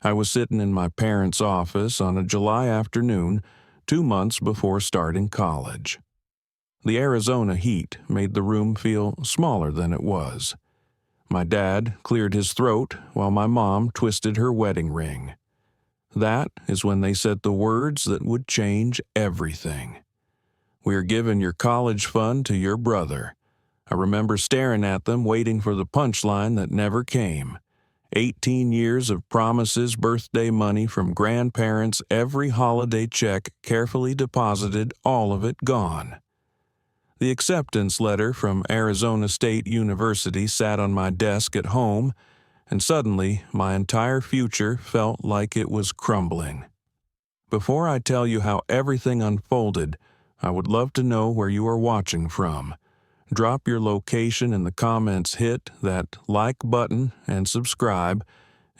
I was sitting in my parents' office on a July afternoon, 2 months before starting college. The Arizona heat made the room feel smaller than it was. My dad cleared his throat while my mom twisted her wedding ring. That is when they said the words that would change everything. "We're giving your college fund to your brother." I remember staring at them, waiting for the punchline that never came. 18 years of promises, birthday money from grandparents, every holiday check carefully deposited, all of it gone. The acceptance letter from Arizona State University sat on my desk at home, and suddenly my entire future felt like it was crumbling. Before I tell you how everything unfolded, I would love to know where you are watching from. Drop your location in the comments, hit that like button, and subscribe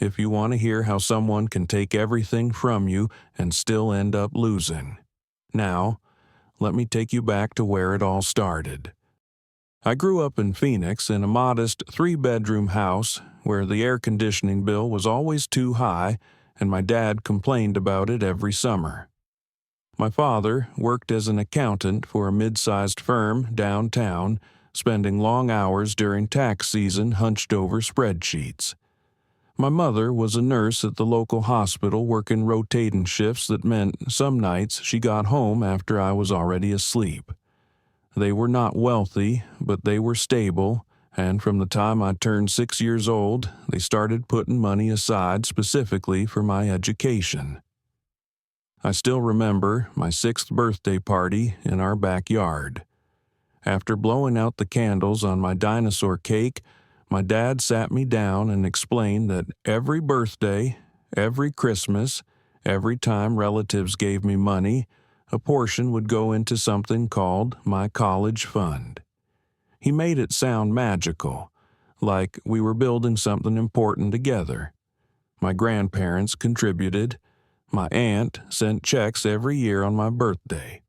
if you want to hear how someone can take everything from you and still end up losing. Now, let me take you back to where it all started. I grew up in Phoenix in a modest 3-bedroom house where the air conditioning bill was always too high, and my dad complained about it every summer. My father worked as an accountant for a mid-sized firm downtown, spending long hours during tax season hunched over spreadsheets. My mother was a nurse at the local hospital, working rotating shifts that meant some nights she got home after I was already asleep. They were not wealthy, but they were stable, and from the time I turned 6 years old, they started putting money aside specifically for my education. I still remember my 6th birthday party in our backyard. After blowing out the candles on my dinosaur cake, my dad sat me down and explained that every birthday, every Christmas, every time relatives gave me money, a portion would go into something called my college fund. He made it sound magical, like we were building something important together. My grandparents contributed. My aunt sent checks every year on my birthday.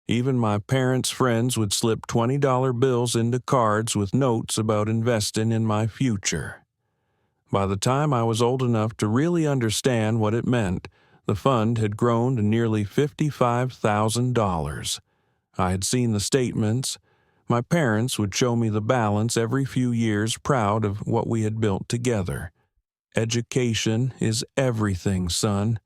Even my parents' friends would slip $20 bills into cards with notes about investing in my future. By the time I was old enough to really understand what it meant, the fund had grown to nearly $55,000. I had seen the statements. My parents would show me the balance every few years, proud of what we had built together. "Education is everything, son."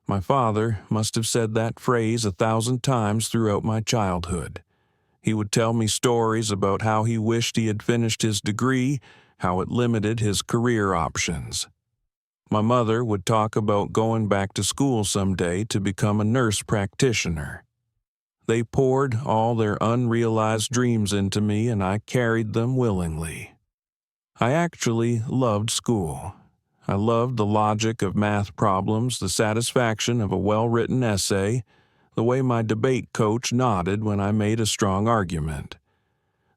My father must have said that phrase 1,000 times throughout my childhood. He would tell me stories about how he wished he had finished his degree, how it limited his career options. My mother would talk about going back to school someday to become a nurse practitioner. They poured all their unrealized dreams into me, and I carried them willingly. I actually loved school. I loved the logic of math problems, the satisfaction of a well-written essay, the way my debate coach nodded when I made a strong argument.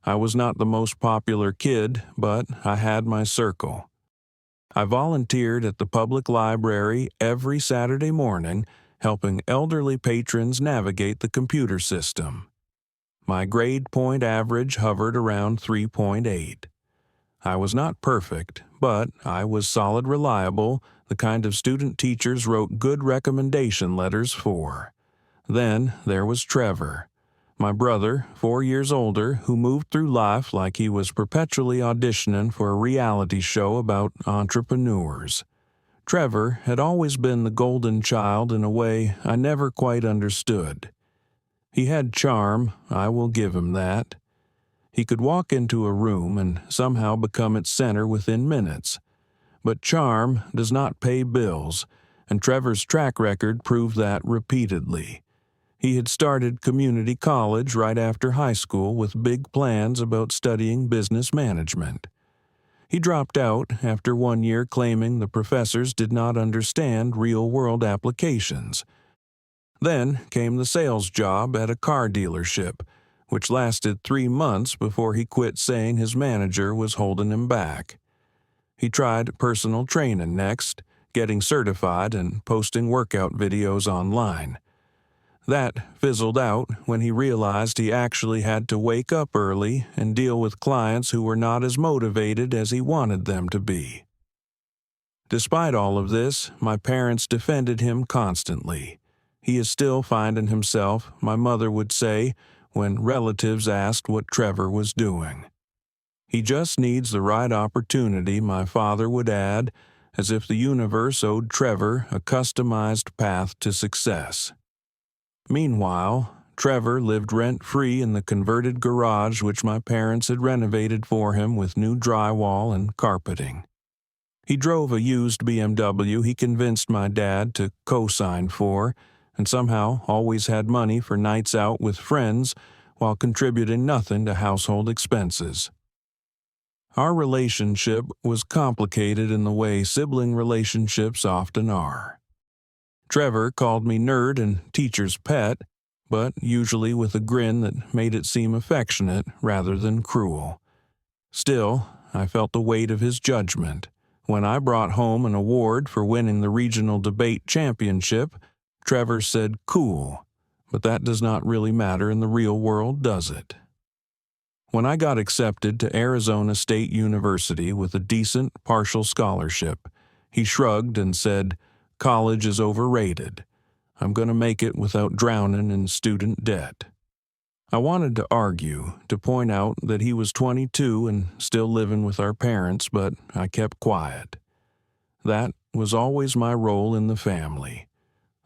I was not the most popular kid, but I had my circle. I volunteered at the public library every Saturday morning, helping elderly patrons navigate the computer system. My grade point average hovered around 3.8. I was not perfect, but I was solid, reliable, the kind of student teachers wrote good recommendation letters for. Then there was Trevor, my brother, 4 years older, who moved through life like he was perpetually auditioning for a reality show about entrepreneurs. Trevor had always been the golden child in a way I never quite understood. He had charm, I will give him that. He could walk into a room and somehow become its center within minutes. But charm does not pay bills, and Trevor's track record proved that repeatedly. He had started community college right after high school with big plans about studying business management. He dropped out after 1 year, claiming the professors did not understand real-world applications. Then came the sales job at a car dealership, which lasted 3 months before he quit, saying his manager was holding him back. He tried personal training next, getting certified and posting workout videos online. That fizzled out when he realized he actually had to wake up early and deal with clients who were not as motivated as he wanted them to be. Despite all of this, my parents defended him constantly. He is still finding himself, my mother would say, when relatives asked what Trevor was doing. He just needs the right opportunity, my father would add, as if the universe owed Trevor a customized path to success. Meanwhile, Trevor lived rent-free in the converted garage which my parents had renovated for him with new drywall and carpeting. He drove a used BMW he convinced my dad to co-sign for, and somehow always had money for nights out with friends while contributing nothing to household expenses. Our relationship was complicated in the way sibling relationships often are. Trevor called me nerd and teacher's pet, but usually with a grin that made it seem affectionate rather than cruel. Still, I felt the weight of his judgment. When I brought home an award for winning the regional debate championship, Trevor said, "Cool," but that does not really matter in the real world, does it? When I got accepted to Arizona State University with a decent partial scholarship, he shrugged and said, "College is overrated. I'm going to make it without drowning in student debt." I wanted to argue, to point out that he was 22 and still living with our parents, but I kept quiet. That was always my role in the family.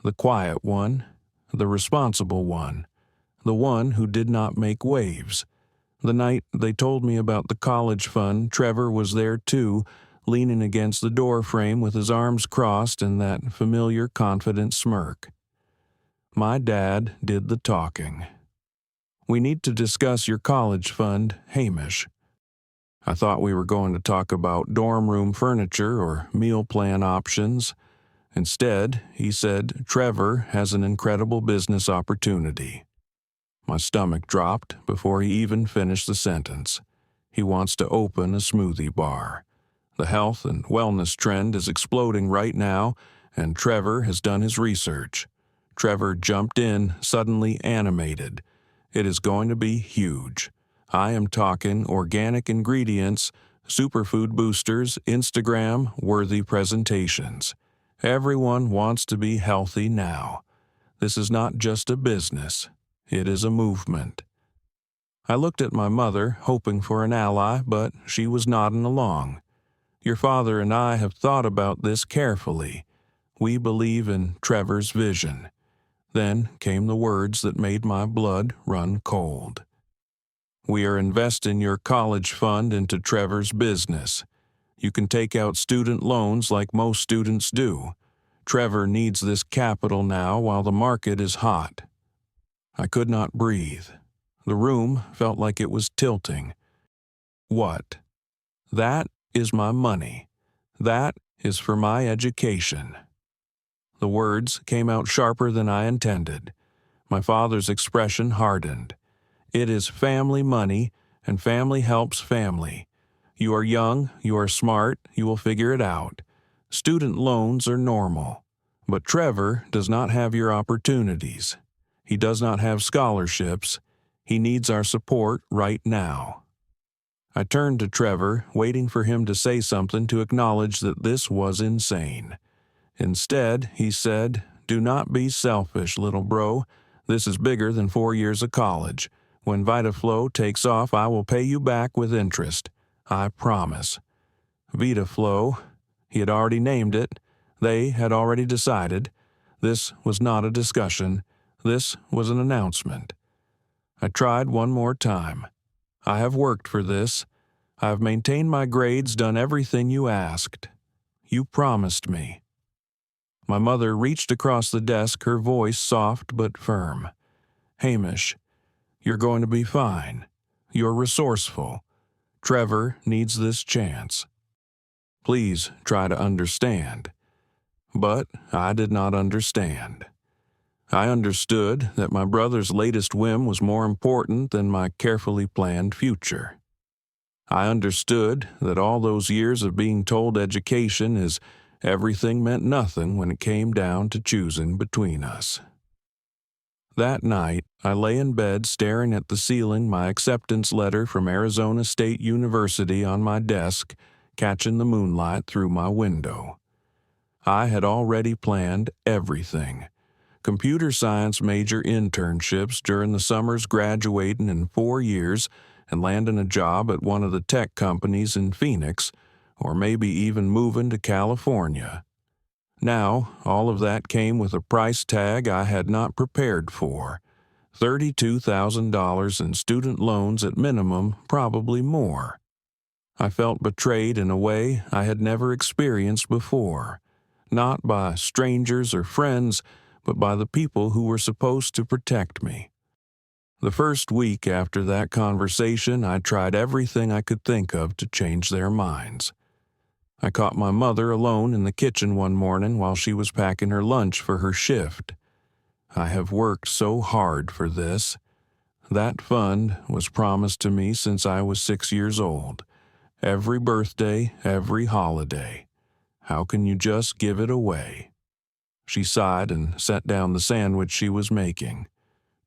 The quiet one, the responsible one, the one who did not make waves. The night they told me about the college fund, Trevor was there too, leaning against the door frame with his arms crossed and that familiar confident smirk. My dad did the talking. "We need to discuss your college fund, Hamish." I thought we were going to talk about dorm room furniture or meal plan options. Instead, he said, "Trevor has an incredible business opportunity." My stomach dropped before he even finished the sentence. He wants to open a smoothie bar. The health and wellness trend is exploding right now, and Trevor has done his research. Trevor jumped in, suddenly animated. It is going to be huge. I am talking organic ingredients, superfood boosters, Instagram-worthy presentations. Everyone wants to be healthy now. This is not just a business. It is a movement. I looked at my mother, hoping for an ally, but she was nodding along. "Your father and I have thought about this carefully. We believe in Trevor's vision." Then came the words that made my blood run cold. "We are investing your college fund into Trevor's business. You can take out student loans like most students do. Trevor needs this capital now while the market is hot." I could not breathe. The room felt like it was tilting. What? That is my money. That is for my education. The words came out sharper than I intended. My father's expression hardened. It is family money, and family helps family. You are young, you are smart, you will figure it out. Student loans are normal. But Trevor does not have your opportunities. He does not have scholarships. He needs our support right now. I turned to Trevor, waiting for him to say something to acknowledge that this was insane. Instead, he said, "Do not be selfish, little bro. This is bigger than 4 years of college. When VitaFlow takes off, I will pay you back with interest. I promise." VitaFlow. He had already named it. They had already decided. This was not a discussion. This was an announcement. I tried one more time. "I have worked for this. I have maintained my grades, done everything you asked. You promised me." My mother reached across the desk, her voice soft but firm. "Hamish, you're going to be fine. You're resourceful. Trevor needs this chance. Please try to understand." But I did not understand. I understood that my brother's latest whim was more important than my carefully planned future. I understood that all those years of being told education is everything meant nothing when it came down to choosing between us. That night, I lay in bed staring at the ceiling, my acceptance letter from Arizona State University on my desk, catching the moonlight through my window. I had already planned everything. Computer science major internships during the summers, graduating in 4 years and landing a job at one of the tech companies in Phoenix, or maybe even moving to California. Now, all of that came with a price tag I had not prepared for. $32,000 in student loans at minimum, probably more. I felt betrayed in a way I had never experienced before, not by strangers or friends, but by the people who were supposed to protect me. The first week after that conversation, I tried everything I could think of to change their minds. I caught my mother alone in the kitchen one morning while she was packing her lunch for her shift. I have worked so hard for this. That fund was promised to me since I was 6 years old. Every birthday, every holiday. How can you just give it away? She sighed and set down the sandwich she was making.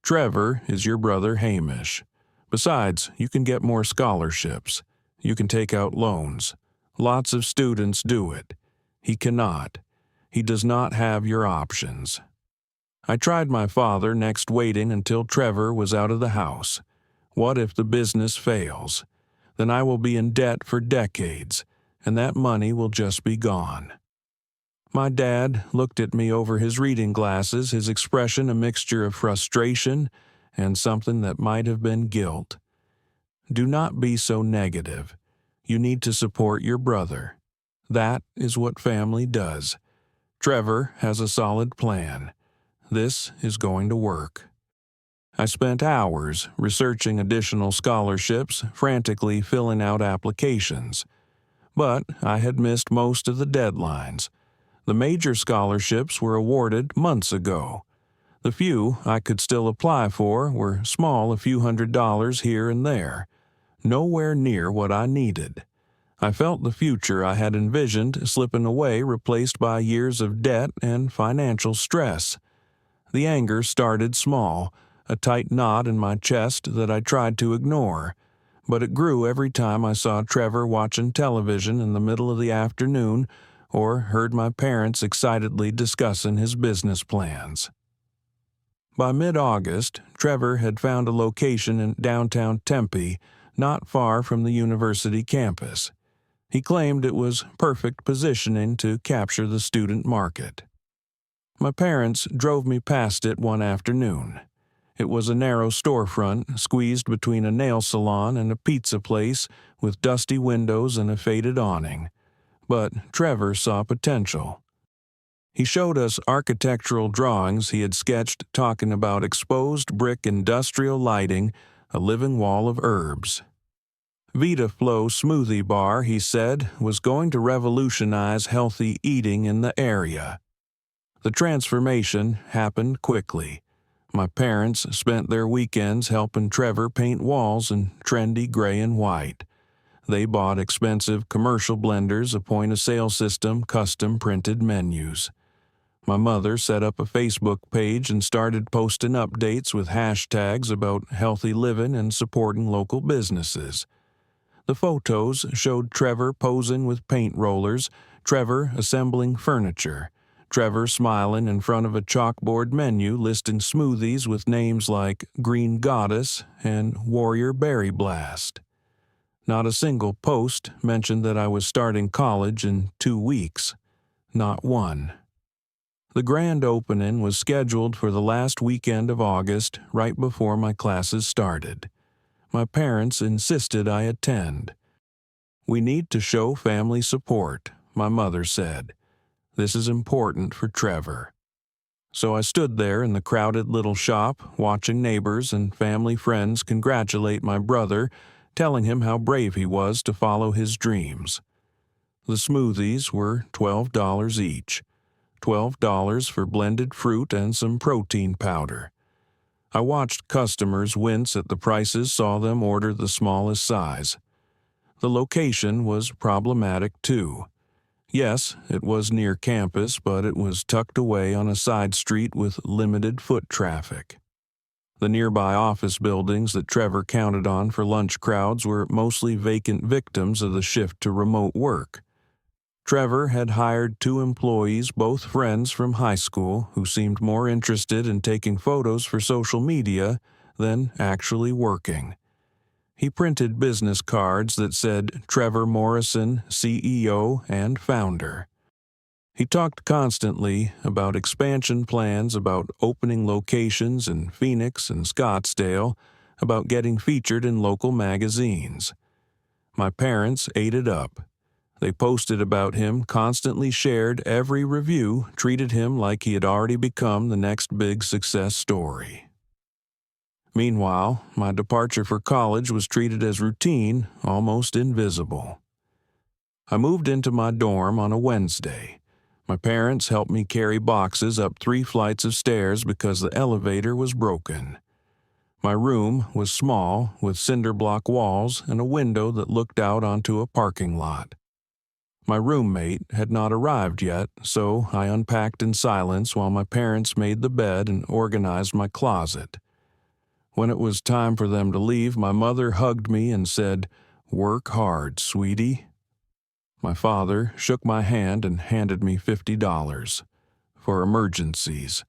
Trevor is your brother Hamish. Besides, you can get more scholarships. You can take out loans. Lots of students do it. He cannot. He does not have your options. I tried my father, next waiting until Trevor was out of the house. What if the business fails? Then I will be in debt for decades, and that money will just be gone. My dad looked at me over his reading glasses, his expression a mixture of frustration and something that might have been guilt. Do not be so negative. You need to support your brother. That is what family does. Trevor has a solid plan. This is going to work. I spent hours researching additional scholarships, frantically filling out applications. But I had missed most of the deadlines. The major scholarships were awarded months ago. The few I could still apply for were small, a few $100s here and there. Nowhere near what I needed. I felt the future I had envisioned slipping away, replaced by years of debt and financial stress. The anger started small, a tight knot in my chest that I tried to ignore. But it grew every time I saw Trevor watching television in the middle of the afternoon or heard my parents excitedly discussing his business plans. By mid-August, Trevor had found a location in downtown Tempe, not far from the university campus. He claimed it was perfect positioning to capture the student market. My parents drove me past it one afternoon. It was a narrow storefront, squeezed between a nail salon and a pizza place, with dusty windows and a faded awning. But Trevor saw potential. He showed us architectural drawings he had sketched talking about exposed brick industrial lighting, a living wall of herbs. VitaFlow smoothie bar, he said, was going to revolutionize healthy eating in the area. The transformation happened quickly. My parents spent their weekends helping Trevor paint walls in trendy gray and white. They bought expensive commercial blenders, a point-of-sale system, custom-printed menus. My mother set up a Facebook page and started posting updates with hashtags about healthy living and supporting local businesses. The photos showed Trevor posing with paint rollers, Trevor assembling furniture, Trevor smiling in front of a chalkboard menu listing smoothies with names like Green Goddess and Warrior Berry Blast. Not a single post mentioned that I was starting college in 2 weeks. Not one. The grand opening was scheduled for the last weekend of August, right before my classes started. My parents insisted I attend. "We need to show family support," my mother said. "This is important for Trevor." So I stood there in the crowded little shop, watching neighbors and family friends congratulate my brother, telling him how brave he was to follow his dreams. The smoothies were $12 each. $12 for blended fruit and some protein powder. I watched customers wince at the prices, saw them order the smallest size. The location was problematic too. Yes, it was near campus, but it was tucked away on a side street with limited foot traffic. The nearby office buildings that Trevor counted on for lunch crowds were mostly vacant victims of the shift to remote work. Trevor had hired 2 employees, both friends from high school, who seemed more interested in taking photos for social media than actually working. He printed business cards that said Trevor Morrison, CEO and founder. He talked constantly about expansion plans, about opening locations in Phoenix and Scottsdale, about getting featured in local magazines. My parents ate it up. They posted about him, constantly shared every review, treated him like he had already become the next big success story. Meanwhile, my departure for college was treated as routine, almost invisible. I moved into my dorm on a Wednesday. My parents helped me carry boxes up 3 flights of stairs because the elevator was broken. My room was small, with cinder block walls and a window that looked out onto a parking lot. My roommate had not arrived yet, so I unpacked in silence while my parents made the bed and organized my closet. When it was time for them to leave, my mother hugged me and said, "Work hard, sweetie." My father shook my hand and handed me $50 for emergencies.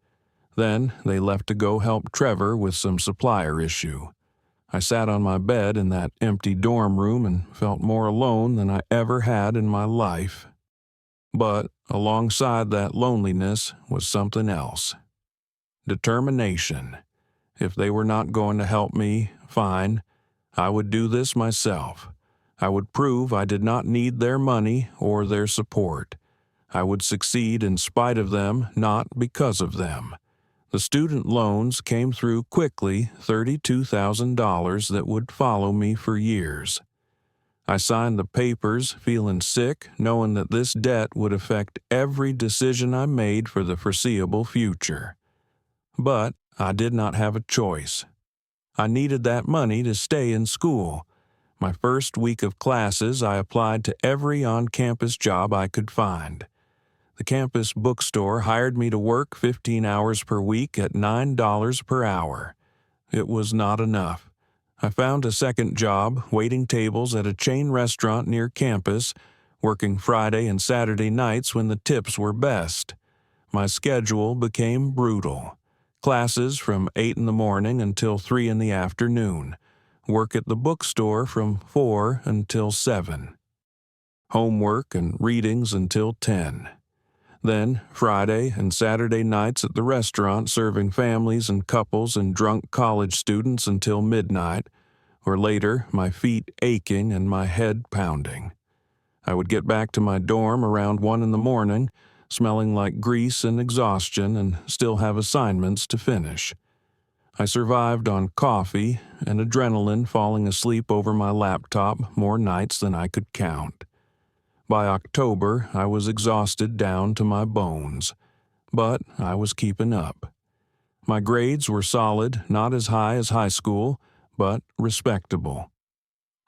Then they left to go help Trevor with some supplier issue. I sat on my bed in that empty dorm room and felt more alone than I ever had in my life. But alongside that loneliness was something else. Determination. If they were not going to help me, fine. I would do this myself. I would prove I did not need their money or their support. I would succeed in spite of them, not because of them. The student loans came through quickly, $32,000 that would follow me for years. I signed the papers, feeling sick, knowing that this debt would affect every decision I made for the foreseeable future. But I did not have a choice. I needed that money to stay in school. My first week of classes, I applied to every on-campus job I could find. The campus bookstore hired me to work 15 hours per week at $9 per hour. It was not enough. I found a second job, waiting tables at a chain restaurant near campus, working Friday and Saturday nights when the tips were best. My schedule became brutal. Classes from 8 in the morning until 3 in the afternoon. Work at the bookstore from 4 until 7. Homework and readings until 10. Then Friday and Saturday nights at the restaurant serving families and couples and drunk college students until midnight, or later my feet aching and my head pounding. I would get back to my dorm around 1 in the morning, smelling like grease and exhaustion, and still have assignments to finish. I survived on coffee and adrenaline, falling asleep over my laptop more nights than I could count. By October, I was exhausted down to my bones, but I was keeping up. My grades were solid, not as high as high school, but respectable.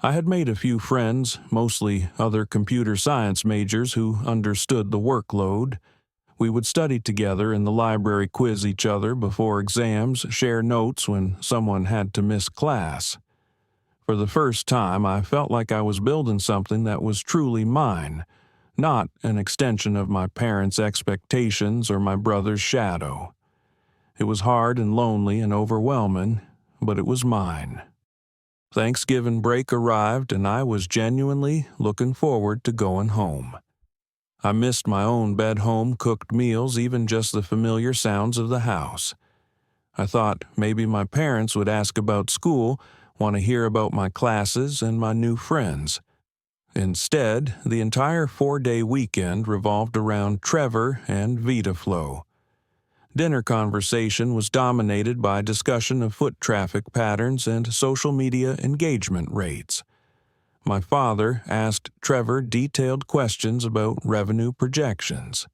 I had made a few friends, mostly other computer science majors who understood the workload. We would study together in the library, quiz each other before exams, share notes when someone had to miss class. For the first time, I felt like I was building something that was truly mine, not an extension of my parents' expectations or my brother's shadow. It was hard and lonely and overwhelming, but it was mine. Thanksgiving break arrived, and I was genuinely looking forward to going home. I missed my own bed-home cooked meals, even just the familiar sounds of the house. I thought maybe my parents would ask about school, want to hear about my classes and my new friends. Instead, the entire 4-day weekend revolved around Trevor and VitaFlow. Dinner conversation was dominated by discussion of foot traffic patterns and social media engagement rates. My father asked Trevor detailed questions about revenue projections.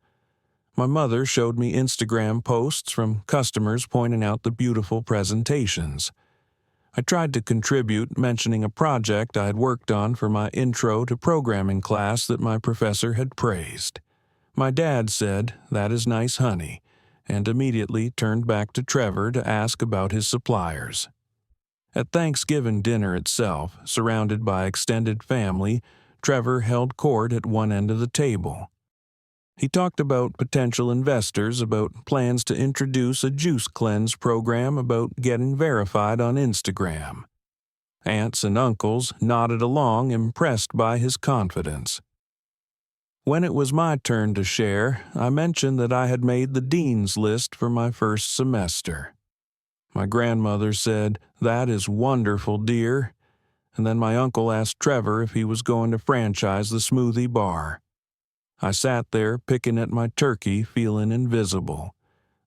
My mother showed me Instagram posts from customers pointing out the beautiful presentations. I tried to contribute, mentioning a project I had worked on for my intro to programming class that my professor had praised. My dad said, "That is nice, honey," and immediately turned back to Trevor to ask about his suppliers. At Thanksgiving dinner itself, surrounded by extended family, Trevor held court at one end of the table. He talked about potential investors, about plans to introduce a juice cleanse program, about getting verified on Instagram. Aunts and uncles nodded along, impressed by his confidence. When it was my turn to share, I mentioned that I had made the dean's list for my first semester. My grandmother said, "That is wonderful, dear." And then my uncle asked Trevor if he was going to franchise the smoothie bar. I sat there picking at my turkey, feeling invisible.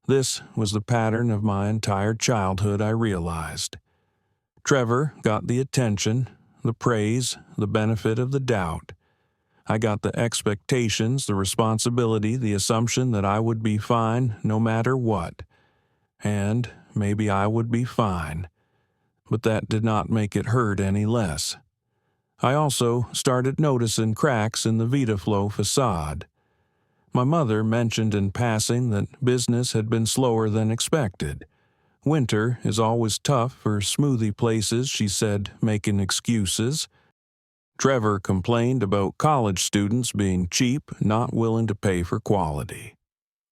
This was the pattern of my entire childhood, I realized. Trevor got the attention, the praise, the benefit of the doubt. I got the expectations, the responsibility, the assumption that I would be fine no matter what. And maybe I would be fine. But that did not make it hurt any less. I also started noticing cracks in the VitaFlow facade. My mother mentioned in passing that business had been slower than expected. Winter is always tough for smoothie places, she said, making excuses. Trevor complained about college students being cheap, not willing to pay for quality.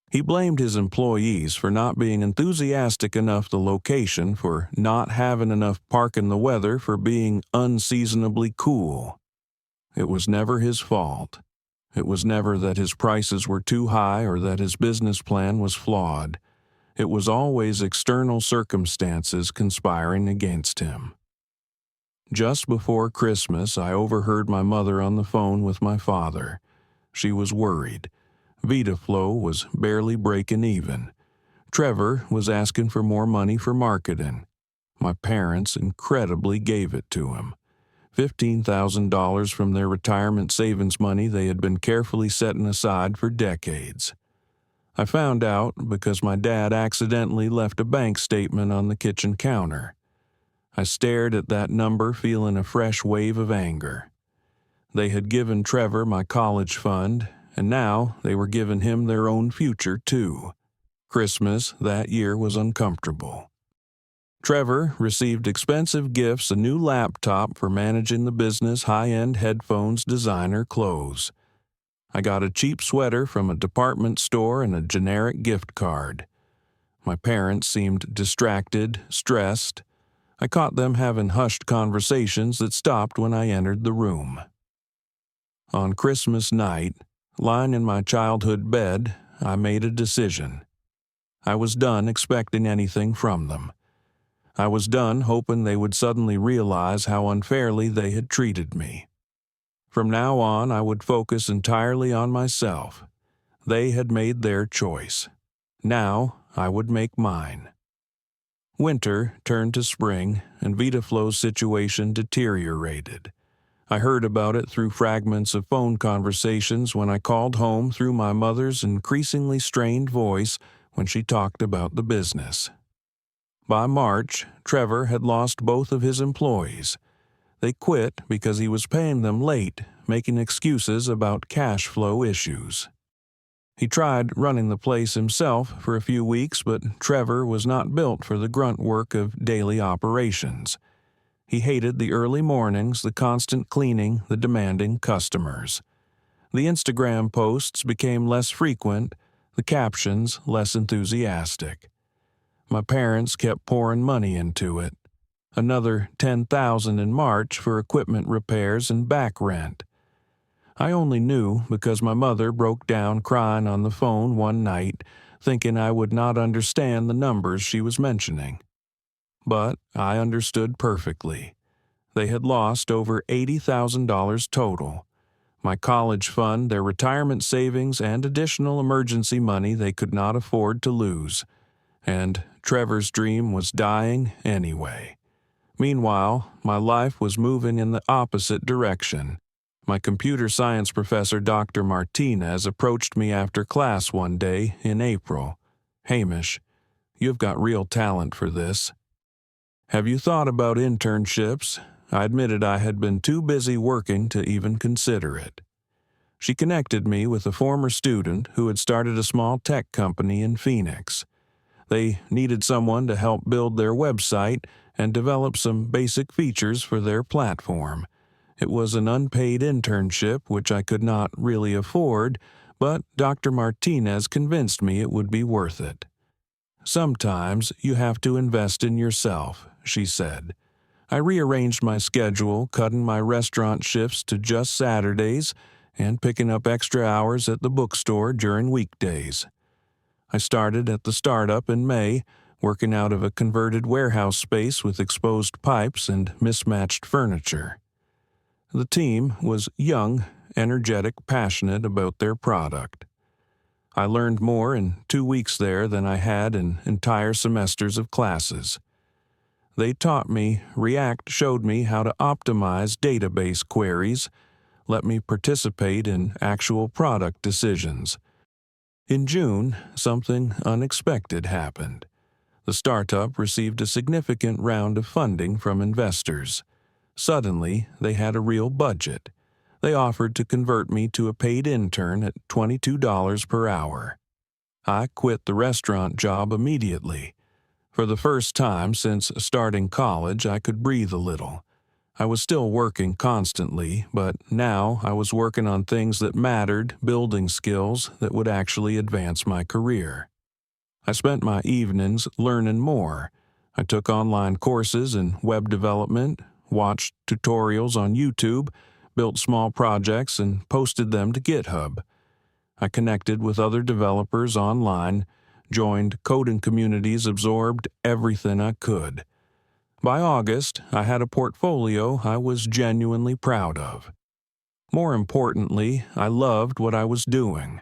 He blamed his employees for not being enthusiastic enough the location, for not having enough park in the weather, for being unseasonably cool. It was never his fault. It was never that his prices were too high or that his business plan was flawed. It was always external circumstances conspiring against him. Just before Christmas, I overheard my mother on the phone with my father. She was worried. VitaFlow was barely breaking even. Trevor was asking for more money for marketing. My parents incredibly gave it to him. $15,000 from their retirement savings money they had been carefully setting aside for decades. I found out because my dad accidentally left a bank statement on the kitchen counter. I stared at that number, feeling a fresh wave of anger. They had given Trevor my college fund, and now they were giving him their own future, too. Christmas that year was uncomfortable. Trevor received expensive gifts, a new laptop for managing the business, high-end headphones, designer clothes. I got a cheap sweater from a department store and a generic gift card. My parents seemed distracted, stressed. I caught them having hushed conversations that stopped when I entered the room. On Christmas night, lying in my childhood bed, I made a decision. I was done expecting anything from them. I was done hoping they would suddenly realize how unfairly they had treated me. From now on, I would focus entirely on myself. They had made their choice. Now, I would make mine. Winter turned to spring, and VitaFlow's situation deteriorated. I heard about it through fragments of phone conversations when I called home, through my mother's increasingly strained voice when she talked about the business. By March, Trevor had lost both of his employees. They quit because he was paying them late, making excuses about cash flow issues. He tried running the place himself for a few weeks, but Trevor was not built for the grunt work of daily operations. He hated the early mornings, the constant cleaning, the demanding customers. The Instagram posts became less frequent, the captions less enthusiastic. My parents kept pouring money into it. Another $10,000 in March for equipment repairs and back rent. I only knew because my mother broke down crying on the phone one night, thinking I would not understand the numbers she was mentioning. But I understood perfectly. They had lost over $80,000 total. My college fund, their retirement savings, and additional emergency money they could not afford to lose. And Trevor's dream was dying anyway. Meanwhile, my life was moving in the opposite direction. My computer science professor, Dr. Martinez, approached me after class one day in April. "Hamish, you've got real talent for this. Have you thought about internships?" I admitted I had been too busy working to even consider it. She connected me with a former student who had started a small tech company in Phoenix. They needed someone to help build their website and develop some basic features for their platform. It was an unpaid internship, which I could not really afford, but Dr. Martinez convinced me it would be worth it. "Sometimes you have to invest in yourself," she said. I rearranged my schedule, cutting my restaurant shifts to just Saturdays and picking up extra hours at the bookstore during weekdays. I started at the startup in May, working out of a converted warehouse space with exposed pipes and mismatched furniture. The team was young, energetic, passionate about their product. I learned more in 2 weeks there than I had in entire semesters of classes. They taught me, React showed me how to optimize database queries, let me participate in actual product decisions. In June, something unexpected happened. The startup received a significant round of funding from investors. Suddenly, they had a real budget. They offered to convert me to a paid intern at $22 per hour. I quit the restaurant job immediately. For the first time since starting college, I could breathe a little. I was still working constantly, but now I was working on things that mattered, building skills that would actually advance my career. I spent my evenings learning more. I took online courses in web development, watched tutorials on YouTube, built small projects, and posted them to GitHub. I connected with other developers online, joined coding communities, absorbed everything I could. By August, I had a portfolio I was genuinely proud of. More importantly, I loved what I was doing.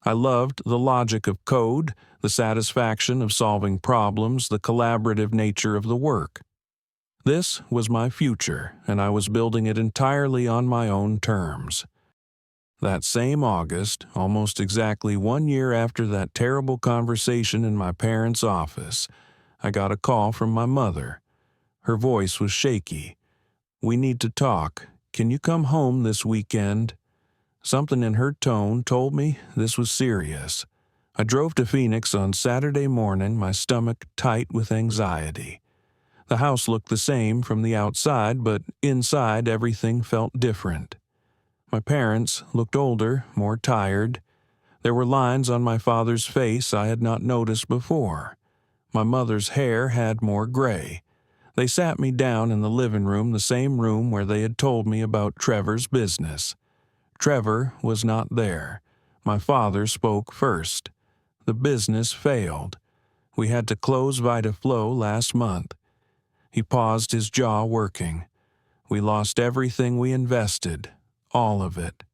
I loved the logic of code, the satisfaction of solving problems, the collaborative nature of the work. This was my future, and I was building it entirely on my own terms. That same August, almost exactly 1 year after that terrible conversation in my parents' office, I got a call from my mother. Her voice was shaky. "We need to talk. Can you come home this weekend?" Something in her tone told me this was serious. I drove to Phoenix on Saturday morning, my stomach tight with anxiety. The house looked the same from the outside, but inside everything felt different. My parents looked older, more tired. There were lines on my father's face I had not noticed before. My mother's hair had more gray. They sat me down in the living room, the same room where they had told me about Trevor's business. Trevor was not there. My father spoke first. The business failed. We had to close VitaFlow last month. He paused, his jaw working. We lost everything we invested, all of it.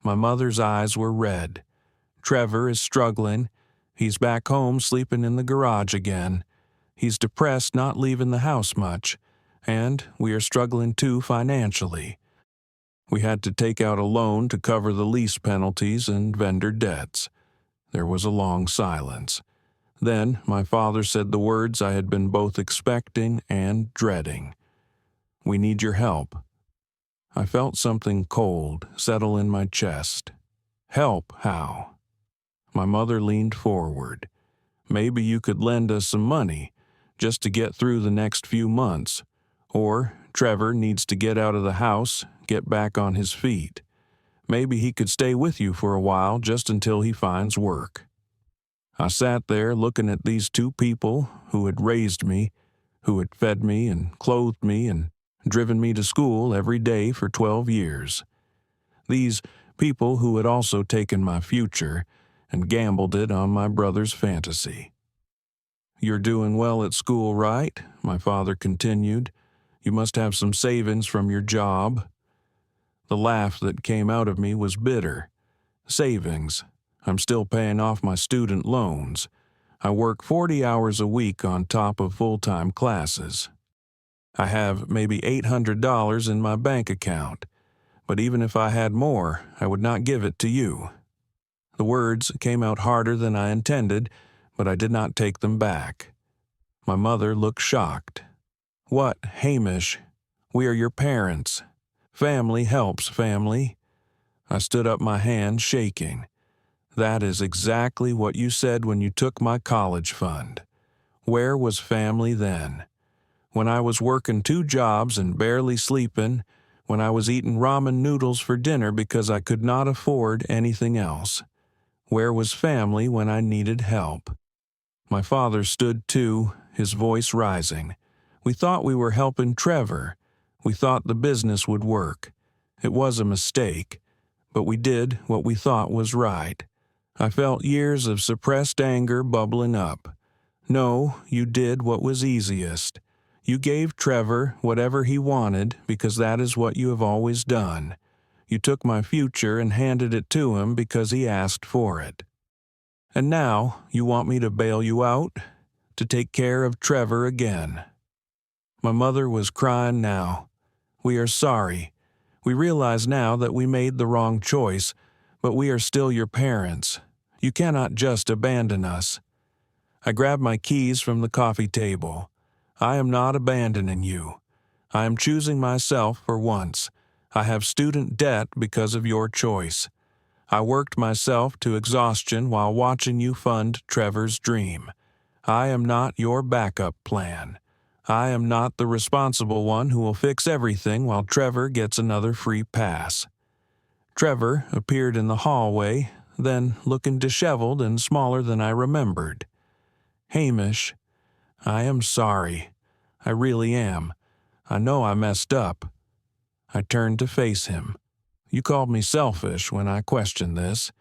My mother's eyes were red. Trevor is struggling. He's back home sleeping in the garage again. He's depressed, not leaving the house much. And we are struggling too financially. We had to take out a loan to cover the lease penalties and vendor debts. There was a long silence. Then my father said the words I had been both expecting and dreading. "We need your help." I felt something cold settle in my chest. "Help, how?" My mother leaned forward. "Maybe you could lend us some money, just to get through the next few months. Or Trevor needs to get out of the house, get back on his feet. Maybe he could stay with you for a while just until he finds work." I sat there looking at these two people who had raised me, who had fed me and clothed me and driven me to school every day for 12 years. These people who had also taken my future and gambled it on my brother's fantasy. "You're doing well at school, right?" my father continued. "You must have some savings from your job." The laugh that came out of me was bitter. Savings. I'm still paying off my student loans. I work 40 hours a week on top of full-time classes. I have maybe $800 in my bank account, but even if I had more, I would not give it to you. The words came out harder than I intended, but I did not take them back. My mother looked shocked. "What, Hamish? We are your parents. Family helps family." I stood up, my hand shaking. "That is exactly what you said when you took my college fund. Where was family then? When I was working 2 jobs and barely sleeping, when I was eating ramen noodles for dinner because I could not afford anything else? Where was family when I needed help? My father stood too, his voice rising. We thought we were helping Trevor. We thought the business would work. It was a mistake, but we did what we thought was right. I felt years of suppressed anger bubbling up. No, you did what was easiest. You gave Trevor whatever he wanted because that is what you have always done. You took my future and handed it to him because he asked for it. And now you want me to bail you out, to take care of Trevor again. My mother was crying now. We are sorry. We realize now that we made the wrong choice, but we are still your parents. You cannot just abandon us. I grabbed my keys from the coffee table. I am not abandoning you. I am choosing myself for once. I have student debt because of your choice. I worked myself to exhaustion while watching you fund Trevor's dream. I am not your backup plan. I am not the responsible one who will fix everything while Trevor gets another free pass. Trevor appeared in the hallway, then looking disheveled and smaller than I remembered. Hamish, I am sorry. I really am. I know I messed up. I turned to face him. You called me selfish when I questioned this.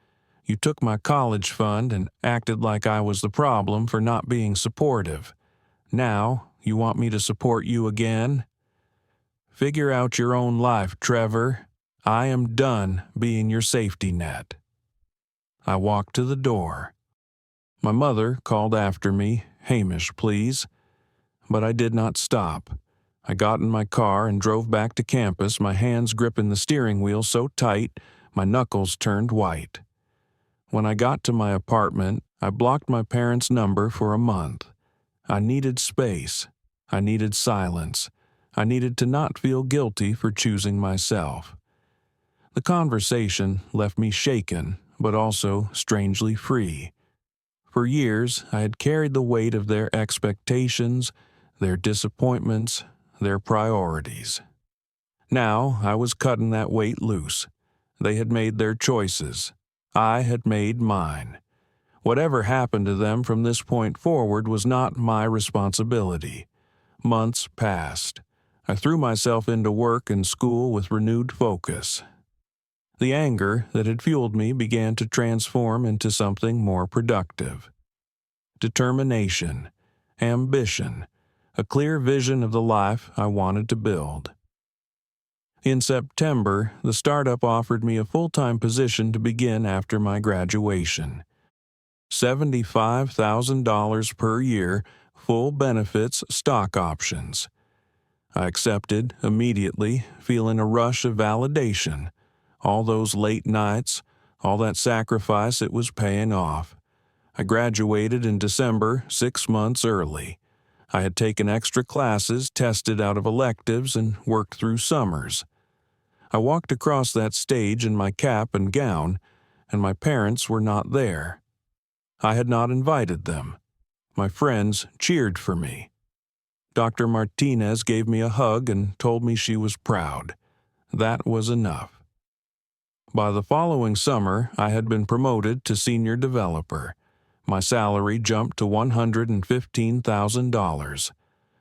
You took my college fund and acted like I was the problem for not being supportive. Now, you want me to support you again? Figure out your own life, Trevor. I am done being your safety net. I walked to the door. My mother called after me, Hamish, please. But I did not stop. I got in my car and drove back to campus, my hands gripping the steering wheel so tight, my knuckles turned white. When I got to my apartment, I blocked my parents' number for a month. I needed space. I needed silence. I needed to not feel guilty for choosing myself. The conversation left me shaken, but also strangely free. For years, I had carried the weight of their expectations, their disappointments, their priorities. Now I was cutting that weight loose. They had made their choices. I had made mine. Whatever happened to them from this point forward was not my responsibility. Months passed. I threw myself into work and school with renewed focus. The anger that had fueled me began to transform into something more productive. Determination, ambition, a clear vision of the life I wanted to build. In September, the startup offered me a full-time position to begin after my graduation. $75,000 per year, full benefits, stock options. I accepted immediately, feeling a rush of validation. All those late nights, all that sacrifice, it was paying off. I graduated in December, 6 months early. I had taken extra classes, tested out of electives, and worked through summers. I walked across that stage in my cap and gown, and my parents were not there. I had not invited them. My friends cheered for me. Dr. Martinez gave me a hug and told me she was proud. That was enough. By the following summer, I had been promoted to senior developer. My salary jumped to $115,000.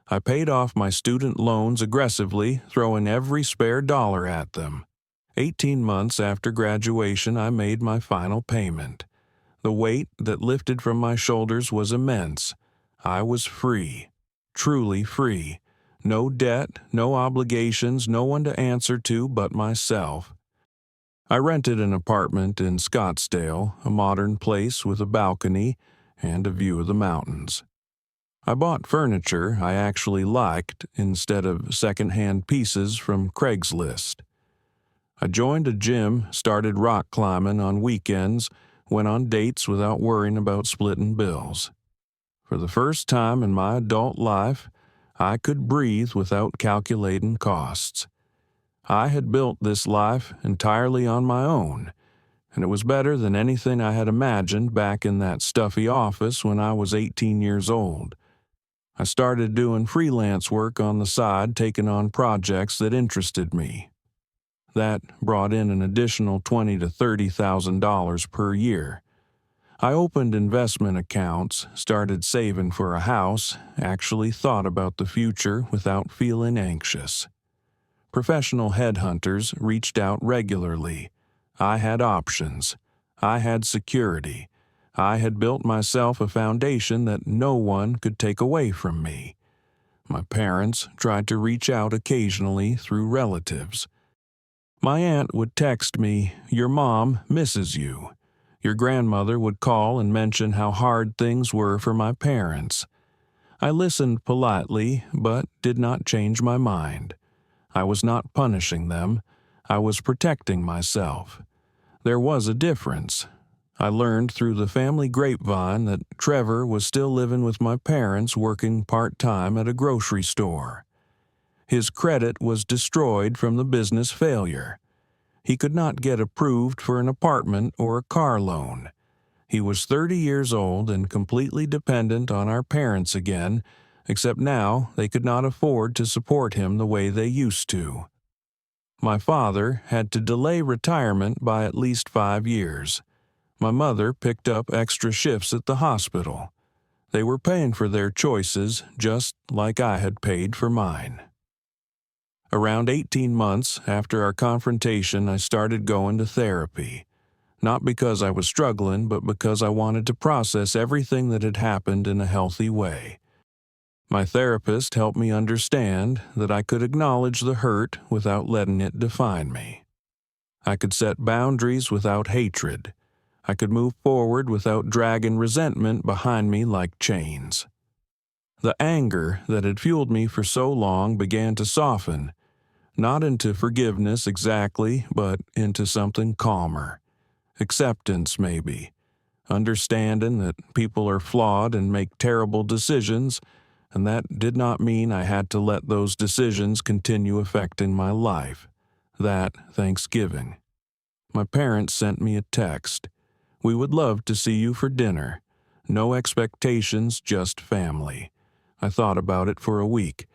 I paid off my student loans aggressively, throwing every spare dollar at them. 18 months after graduation, I made my final payment. The weight that lifted from my shoulders was immense. I was free, truly free. No debt, no obligations, no one to answer to but myself. I rented an apartment in Scottsdale, a modern place with a balcony and a view of the mountains. I bought furniture I actually liked instead of second-hand pieces from Craigslist. I joined a gym, started rock climbing on weekends, went on dates without worrying about splitting bills. For the first time in my adult life, I could breathe without calculating costs. I had built this life entirely on my own, and it was better than anything I had imagined back in that stuffy office when I was 18 years old. I started doing freelance work on the side, taking on projects that interested me. That brought in an additional $20,000 to $30,000 per year. I opened investment accounts, started saving for a house, actually thought about the future without feeling anxious. Professional headhunters reached out regularly. I had options. I had security. I had built myself a foundation that no one could take away from me. My parents tried to reach out occasionally through relatives. My aunt would text me, "Your mom misses you." Your grandmother would call and mention how hard things were for my parents. I listened politely, but did not change my mind. I was not punishing them. I was protecting myself. There was a difference. I learned through the family grapevine that Trevor was still living with my parents working part-time at a grocery store. His credit was destroyed from the business failure. He could not get approved for an apartment or a car loan. He was 30 years old and completely dependent on our parents again, except now they could not afford to support him the way they used to. My father had to delay retirement by at least 5 years. My mother picked up extra shifts at the hospital. They were paying for their choices just like I had paid for mine. Around 18 months after our confrontation, I started going to therapy. Not because I was struggling, but because I wanted to process everything that had happened in a healthy way. My therapist helped me understand that I could acknowledge the hurt without letting it define me. I could set boundaries without hatred. I could move forward without dragging resentment behind me like chains. The anger that had fueled me for so long began to soften, not into forgiveness exactly, but into something calmer. Acceptance, maybe. Understanding that people are flawed and make terrible decisions, and that did not mean I had to let those decisions continue affecting my life. That Thanksgiving. My parents sent me a text. "We would love to see you for dinner. No expectations, just family." I thought about it for a week.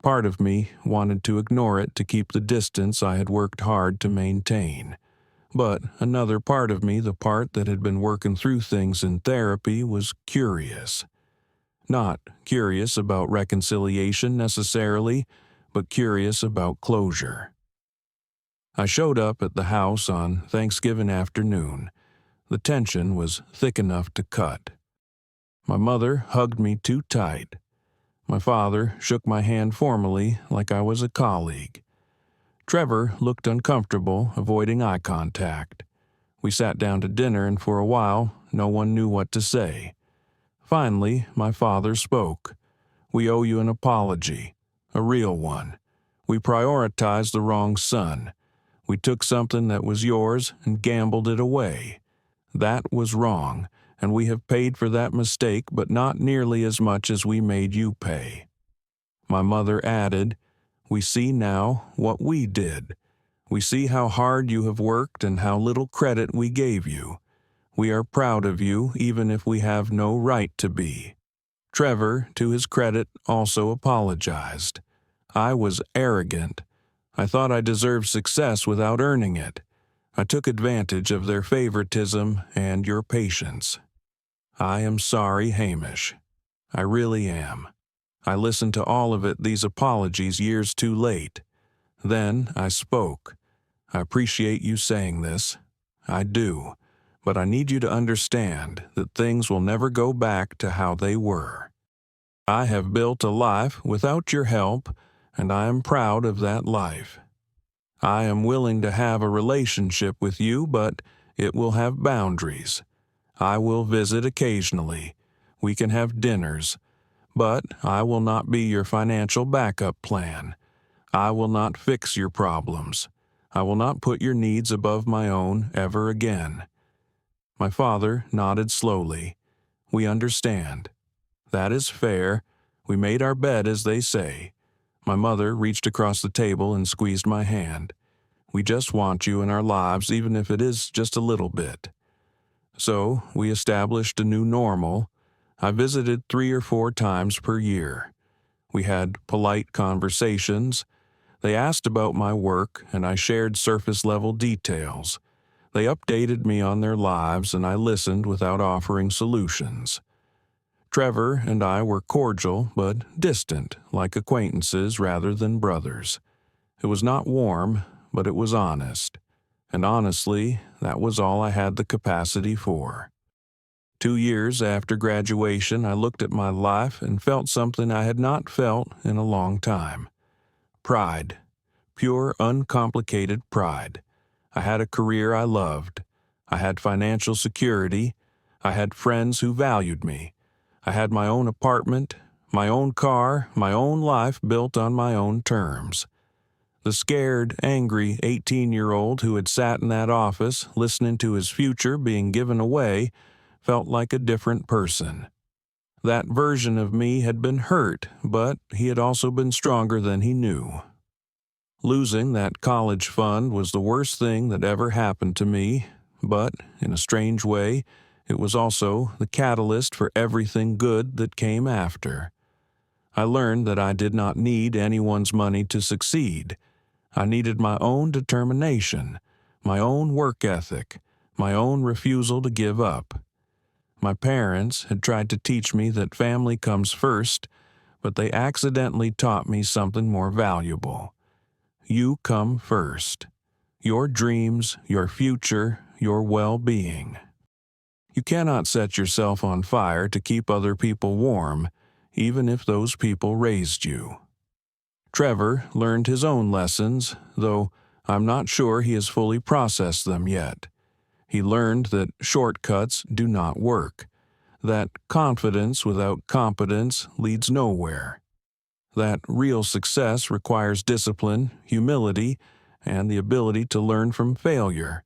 Part of me wanted to ignore it to keep the distance I had worked hard to maintain. But another part of me, the part that had been working through things in therapy, was curious. Not curious about reconciliation necessarily, but curious about closure. I showed up at the house on Thanksgiving afternoon. The tension was thick enough to cut. My mother hugged me too tight. My father shook my hand formally like I was a colleague. Trevor looked uncomfortable, avoiding eye contact. We sat down to dinner, and for a while, no one knew what to say. Finally, my father spoke. "We owe you an apology, a real one. We prioritized the wrong son. We took something that was yours and gambled it away. That was wrong, and we have paid for that mistake, but not nearly as much as we made you pay." My mother added, "We see now what we did. We see how hard you have worked and how little credit we gave you. We are proud of you, even if we have no right to be." Trevor, to his credit, also apologized. "I was arrogant. I thought I deserved success without earning it. I took advantage of their favoritism and your patience. I am sorry, Hamish. I really am. I listened to all of it, these apologies, years too late. Then I spoke. I appreciate you saying this. I do. But I need you to understand that things will never go back to how they were. I have built a life without your help, and I am proud of that life. I am willing to have a relationship with you, but it will have boundaries. I will visit occasionally. We can have dinners. But I will not be your financial backup plan. I will not fix your problems. I will not put your needs above my own ever again." My father nodded slowly. "We understand. That is fair. We made our bed, as they say." My mother reached across the table and squeezed my hand. "We just want you in our lives, even if it is just a little bit." So we established a new normal. I visited 3 or 4 times per year. We had polite conversations. They asked about my work, and I shared surface-level details. They updated me on their lives, and I listened without offering solutions. Trevor and I were cordial but distant, like acquaintances rather than brothers. It was not warm, but it was honest. And honestly, that was all I had the capacity for. 2 years after graduation, I looked at my life and felt something I had not felt in a long time. Pride. Pure, uncomplicated pride. I had a career I loved. I had financial security. I had friends who valued me. I had my own apartment, my own car, my own life built on my own terms. The scared, angry 18-year-old who had sat in that office listening to his future being given away felt like a different person. That version of me had been hurt, but he had also been stronger than he knew. Losing that college fund was the worst thing that ever happened to me, but, in a strange way, it was also the catalyst for everything good that came after. I learned that I did not need anyone's money to succeed. I needed my own determination, my own work ethic, my own refusal to give up. My parents had tried to teach me that family comes first, but they accidentally taught me something more valuable. You come first. Your dreams, your future, your well-being. You cannot set yourself on fire to keep other people warm, even if those people raised you. Trevor learned his own lessons, though I'm not sure he has fully processed them yet. He learned that shortcuts do not work, that confidence without competence leads nowhere, that real success requires discipline, humility, and the ability to learn from failure.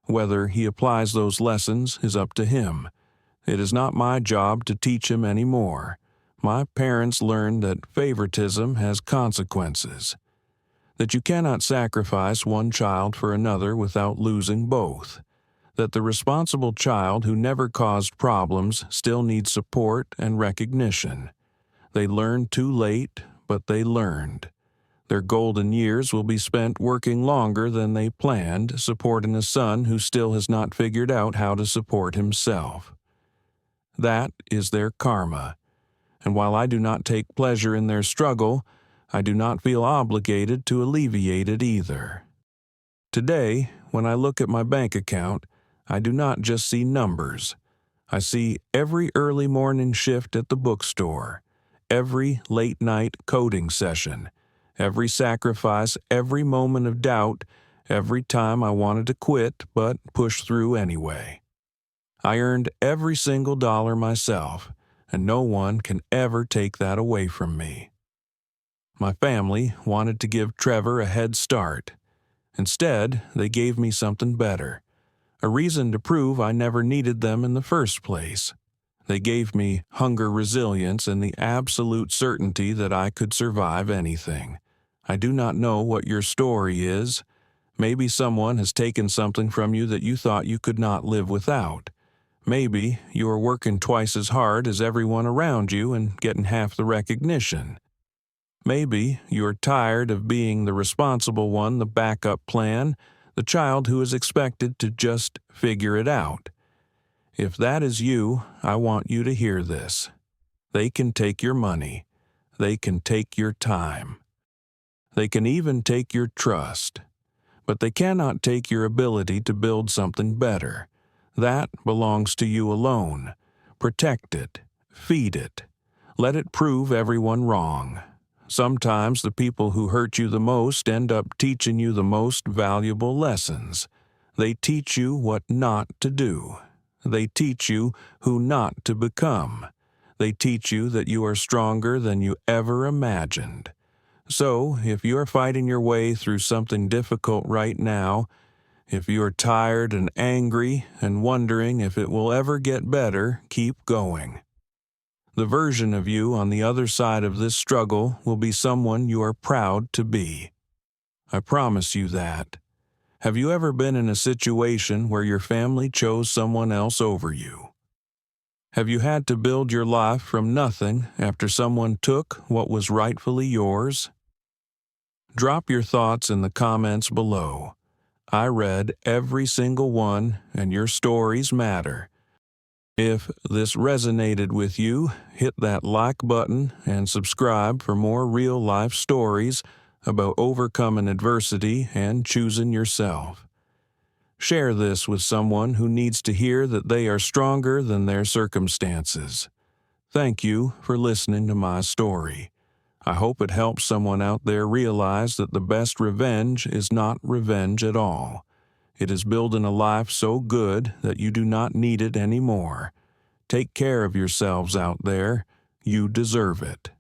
Whether he applies those lessons is up to him. It is not my job to teach him any more. My parents learned that favoritism has consequences, that you cannot sacrifice one child for another without losing both, that the responsible child who never caused problems still needs support and recognition. They learned too late, but they learned. Their golden years will be spent working longer than they planned, supporting a son who still has not figured out how to support himself. That is their karma. And while I do not take pleasure in their struggle, I do not feel obligated to alleviate it either. Today, when I look at my bank account, I do not just see numbers. I see every early morning shift at the bookstore, every late-night coding session, every sacrifice, every moment of doubt, every time I wanted to quit but pushed through anyway. I earned every single dollar myself, and no one can ever take that away from me. My family wanted to give Trevor a head start. Instead, they gave me something better, a reason to prove I never needed them in the first place. They gave me hunger resilience and the absolute certainty that I could survive anything. I do not know what your story is. Maybe someone has taken something from you that you thought you could not live without. Maybe you are working twice as hard as everyone around you and getting half the recognition. Maybe you are tired of being the responsible one, the backup plan, the child who is expected to just figure it out. If that is you, I want you to hear this. They can take your money. They can take your time. They can even take your trust. But they cannot take your ability to build something better. That belongs to you alone. Protect it. Feed it. Let it prove everyone wrong. Sometimes the people who hurt you the most end up teaching you the most valuable lessons. They teach you what not to do. They teach you who not to become. They teach you that you are stronger than you ever imagined. So, if you are fighting your way through something difficult right now, if you are tired and angry and wondering if it will ever get better, keep going. The version of you on the other side of this struggle will be someone you are proud to be. I promise you that. Have you ever been in a situation where your family chose someone else over you? Have you had to build your life from nothing after someone took what was rightfully yours? Drop your thoughts in the comments below. I read every single one, and your stories matter. If this resonated with you, hit that like button and subscribe for more real-life stories about overcoming adversity and choosing yourself. Share this with someone who needs to hear that they are stronger than their circumstances. Thank you for listening to my story. I hope it helps someone out there realize that the best revenge is not revenge at all. It is building a life so good that you do not need it anymore. Take care of yourselves out there. You deserve it.